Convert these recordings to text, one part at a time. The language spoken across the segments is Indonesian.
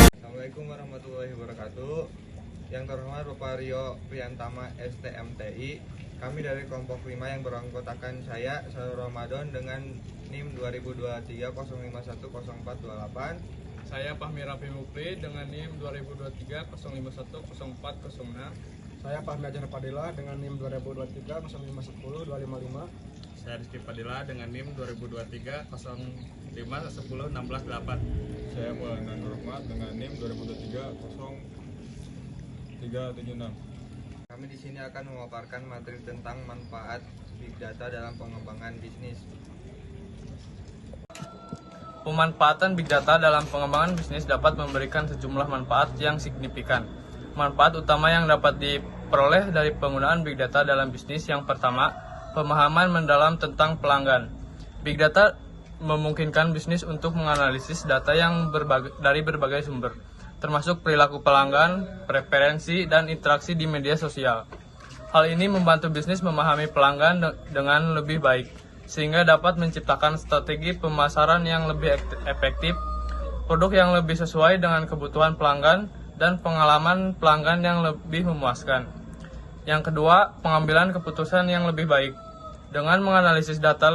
Assalamualaikum warahmatullahi wabarakatuh. Yang terhormat Bapak Rio Priyantama STMTI, kami dari kelompok 5 yang beranggotakan saya, Syahrul Ramadan dengan NIM 20230510410428. Saya Fahmi Raffi Mukri dengan NIM 202305104046. Saya Fahmi Ajar Padilla dengan NIM 2023051025. Saya Rizky Padilla dengan NIM 202305010168. Saya Maulana Nurhmat dengan NIM 20230376. Kami di sini akan memaparkan materi tentang manfaat Big Data dalam pengembangan bisnis. Pemanfaatan Big Data dalam pengembangan bisnis dapat memberikan sejumlah manfaat yang signifikan. Manfaat utama yang dapat diperoleh dari penggunaan Big Data dalam bisnis yang pertama, pemahaman mendalam tentang pelanggan. Big Data memungkinkan bisnis untuk menganalisis data yang dari berbagai sumber, termasuk perilaku pelanggan, preferensi, dan interaksi di media sosial. Hal ini membantu bisnis memahami pelanggan dengan lebih baik, sehingga dapat menciptakan strategi pemasaran yang lebih efektif, produk yang lebih sesuai dengan kebutuhan pelanggan, dan pengalaman pelanggan yang lebih memuaskan. Yang kedua, pengambilan keputusan yang lebih baik. Dengan menganalisis data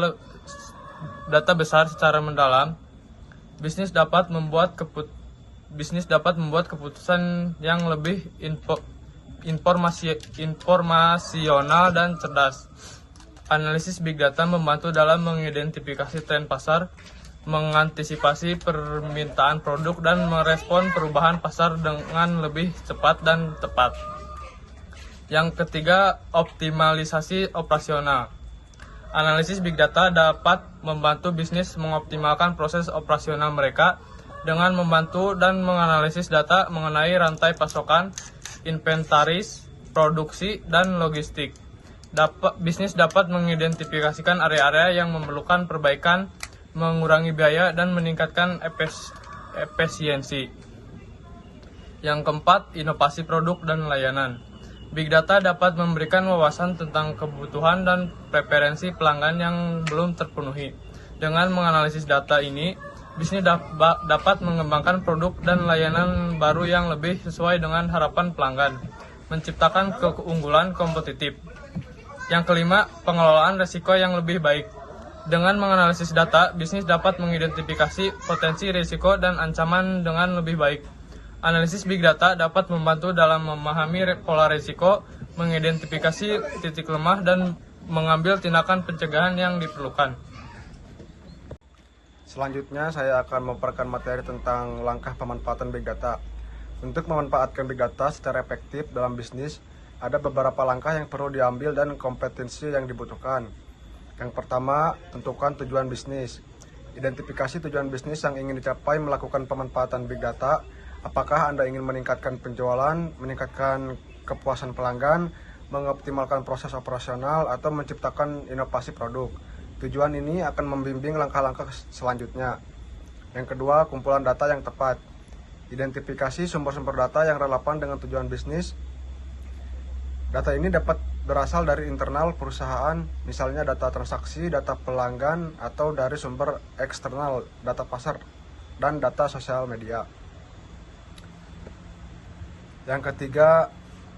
besar secara mendalam, bisnis dapat membuat keputusan yang lebih informasional dan cerdas. Analisis Big Data membantu dalam mengidentifikasi tren pasar, mengantisipasi permintaan produk, dan merespon perubahan pasar dengan lebih cepat dan tepat. Yang ketiga, optimalisasi operasional. Analisis Big Data dapat membantu bisnis mengoptimalkan proses operasional mereka dengan membantu dan menganalisis data mengenai rantai pasokan, inventaris, produksi, dan logistik. Bisnis dapat mengidentifikasikan area-area yang memerlukan perbaikan, mengurangi biaya, dan meningkatkan efisiensi. Yang keempat, inovasi produk dan layanan. Big Data dapat memberikan wawasan tentang kebutuhan dan preferensi pelanggan yang belum terpenuhi. Dengan menganalisis data ini, bisnis dapat mengembangkan produk dan layanan baru yang lebih sesuai dengan harapan pelanggan, menciptakan keunggulan kompetitif. Yang kelima, pengelolaan risiko yang lebih baik. Dengan menganalisis data, bisnis dapat mengidentifikasi potensi risiko dan ancaman dengan lebih baik. Analisis Big Data dapat membantu dalam memahami pola risiko, mengidentifikasi titik lemah, dan mengambil tindakan pencegahan yang diperlukan. Selanjutnya saya akan memaparkan materi tentang langkah pemanfaatan Big Data. Untuk memanfaatkan Big Data secara efektif dalam bisnis, ada beberapa langkah yang perlu diambil dan kompetensi yang dibutuhkan. Yang pertama, tentukan tujuan bisnis. Identifikasi tujuan bisnis yang ingin dicapai melakukan pemanfaatan Big Data. Apakah Anda ingin meningkatkan penjualan, meningkatkan kepuasan pelanggan, mengoptimalkan proses operasional, atau menciptakan inovasi produk? Tujuan ini akan membimbing langkah-langkah selanjutnya. Yang kedua, kumpulan data yang tepat. Identifikasi sumber-sumber data yang relevan dengan tujuan bisnis. Data ini dapat berasal dari internal perusahaan, misalnya data transaksi, data pelanggan, atau dari sumber eksternal, data pasar, dan data sosial media. Yang ketiga,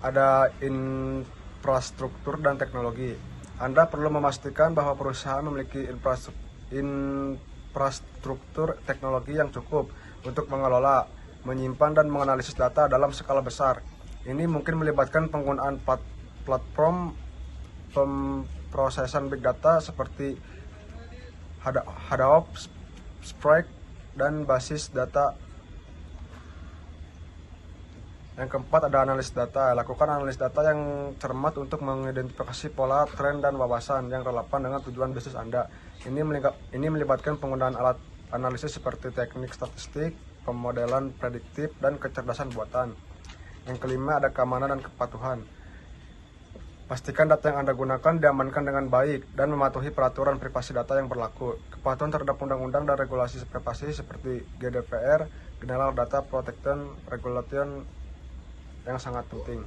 ada infrastruktur dan teknologi. Anda perlu memastikan bahwa perusahaan memiliki infrastruktur teknologi yang cukup untuk mengelola, menyimpan, dan menganalisis data dalam skala besar. Ini mungkin melibatkan penggunaan platform pemrosesan Big Data seperti Hadoop, Spark, dan basis data. Yang keempat, ada analis data. Lakukan analis data yang cermat untuk mengidentifikasi pola, tren, dan wawasan yang relevan dengan tujuan bisnis Anda. Ini melibatkan penggunaan alat analisis seperti teknik statistik, pemodelan prediktif, dan kecerdasan buatan. Yang kelima, ada keamanan dan kepatuhan. Pastikan data yang Anda gunakan diamankan dengan baik dan mematuhi peraturan privasi data yang berlaku. Kepatuhan terhadap undang-undang dan regulasi privasi seperti GDPR, General Data Protection Regulation yang sangat penting.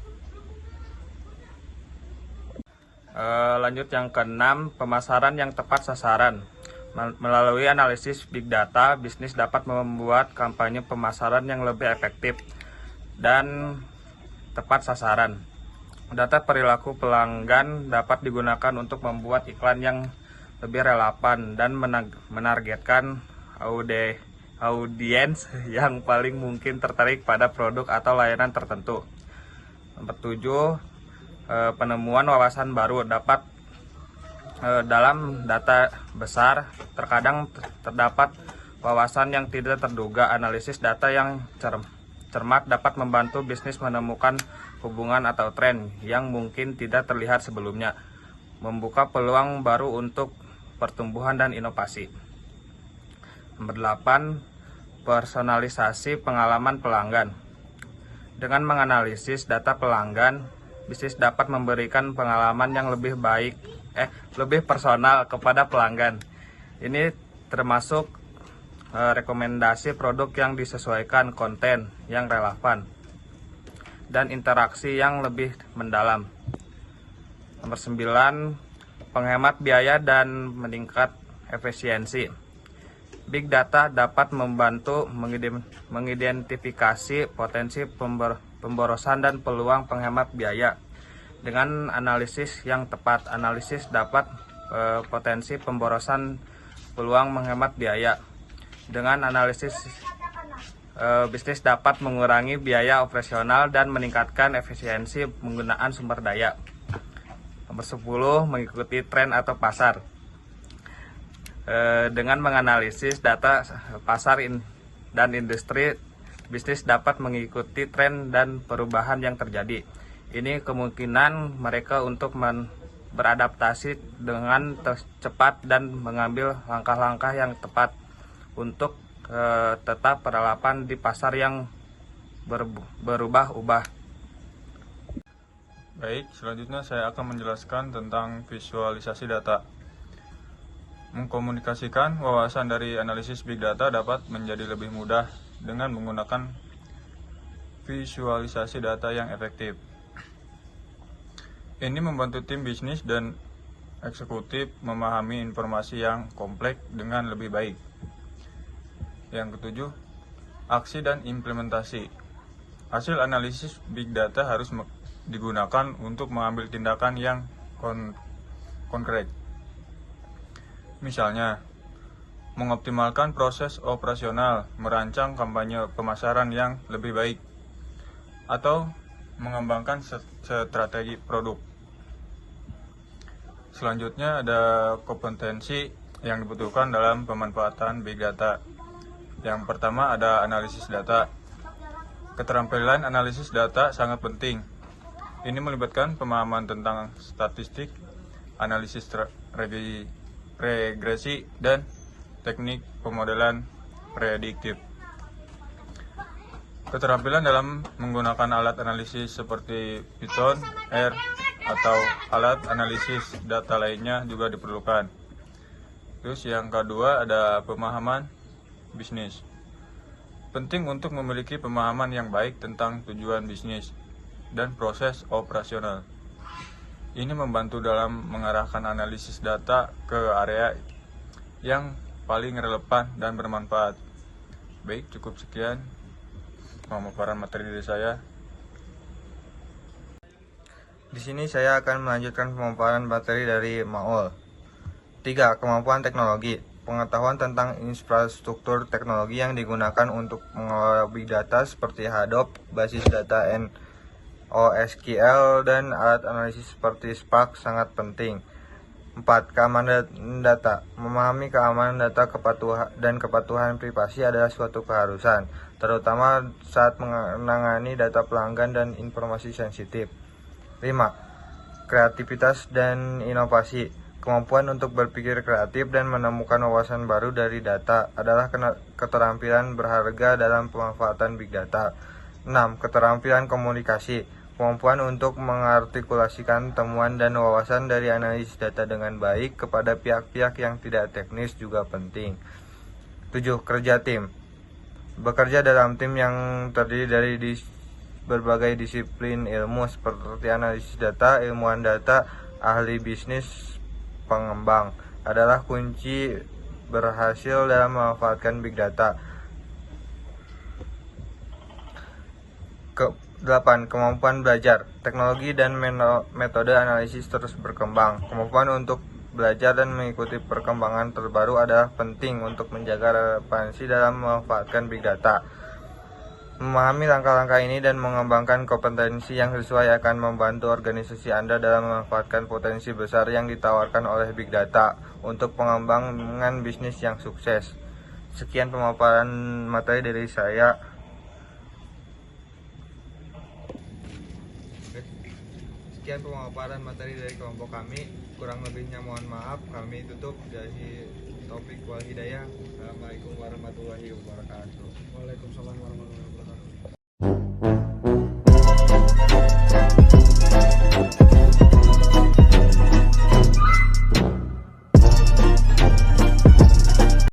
Lanjut yang keenam, pemasaran yang tepat sasaran. Melalui analisis big data, bisnis dapat membuat kampanye pemasaran yang lebih efektif dan tepat sasaran. Data perilaku pelanggan dapat digunakan untuk membuat iklan yang lebih relevan dan menargetkan audiens yang paling mungkin tertarik pada produk atau layanan tertentu. Nomor 7, penemuan wawasan baru dapat dalam data besar terkadang terdapat wawasan yang tidak terduga. Analisis data yang cermat dapat membantu bisnis menemukan hubungan atau tren yang mungkin tidak terlihat sebelumnya, membuka peluang baru untuk pertumbuhan dan inovasi. Nomor 8, personalisasi pengalaman pelanggan. Dengan menganalisis data pelanggan, bisnis dapat memberikan pengalaman yang lebih personal kepada pelanggan. Ini termasuk rekomendasi produk yang disesuaikan, konten yang relevan, dan interaksi yang lebih mendalam. Nomor 9, penghemat biaya dan meningkat efisiensi. Big data dapat membantu mengidentifikasi potensi pemborosan dan peluang penghemat biaya. Dengan analisis yang tepat, analisis dapat potensi pemborosan, peluang menghemat biaya. Dengan analisis bisnis dapat mengurangi biaya operasional dan meningkatkan efisiensi penggunaan sumber daya. Nomor 10, mengikuti tren atau pasar. Dengan menganalisis data pasar dan industri, bisnis dapat mengikuti tren dan perubahan yang terjadi. Ini kemungkinan mereka untuk beradaptasi dengan cepat dan mengambil langkah-langkah yang tepat untuk tetap relevan di pasar yang berubah-ubah. Baik, selanjutnya saya akan menjelaskan tentang visualisasi data. Mengkomunikasikan wawasan dari analisis big data dapat menjadi lebih mudah dengan menggunakan visualisasi data yang efektif. Ini membantu tim bisnis dan eksekutif memahami informasi yang kompleks dengan lebih baik. Yang ketujuh, aksi dan implementasi. Hasil analisis big data harus digunakan untuk mengambil tindakan yang konkret. Misalnya, mengoptimalkan proses operasional, merancang kampanye pemasaran yang lebih baik, atau mengembangkan strategi produk. Selanjutnya ada kompetensi yang dibutuhkan dalam pemanfaatan big data. Yang pertama ada analisis data. Keterampilan analisis data sangat penting. Ini melibatkan pemahaman tentang statistik, analisis regresi, dan teknik pemodelan prediktif. Keterampilan dalam menggunakan alat analisis seperti Python, R, atau alat analisis data lainnya juga diperlukan. Terus yang kedua ada pemahaman bisnis. Penting untuk memiliki pemahaman yang baik tentang tujuan bisnis dan proses operasional. Ini membantu dalam mengarahkan analisis data ke area yang paling relevan dan bermanfaat. Baik, cukup sekian pemaparan materi dari saya. Di sini saya akan melanjutkan pemaparan materi dari Maul. 3. Kemampuan teknologi. Pengetahuan tentang infrastruktur teknologi yang digunakan untuk mengelola big data seperti Hadoop, basis data NoSQL, dan alat analisis seperti Spark sangat penting. 4. Keamanan data. Memahami keamanan data dan kepatuhan privasi adalah suatu keharusan, terutama saat menangani data pelanggan dan informasi sensitif. 5. Kreativitas dan inovasi. Kemampuan untuk berpikir kreatif dan menemukan wawasan baru dari data adalah keterampilan berharga dalam pemanfaatan big data. 6. Keterampilan komunikasi. Kemampuan untuk mengartikulasikan temuan dan wawasan dari analisis data dengan baik kepada pihak-pihak yang tidak teknis juga penting. 7. Kerja tim. Bekerja dalam tim yang terdiri dari berbagai disiplin ilmu seperti analisis data, ilmuwan data, ahli bisnis, pengembang adalah kunci berhasil dalam memanfaatkan big data. 8. Kemampuan belajar. Teknologi dan metode analisis terus berkembang. Kemampuan untuk belajar dan mengikuti perkembangan terbaru adalah penting untuk menjaga relevansi dalam memanfaatkan big data. Memahami langkah-langkah ini dan mengembangkan kompetensi yang sesuai akan membantu organisasi Anda dalam memanfaatkan potensi besar yang ditawarkan oleh big data untuk pengembangan bisnis yang sukses. Sekian pemaparan materi dari saya. Sekian pemaparan materi dari kelompok kami. Kurang lebihnya mohon maaf. Kami tutup dari topik wal hidayah. Assalamualaikum warahmatullahi wabarakatuh. Waalaikumsalam warahmatullahi wabarakatuh.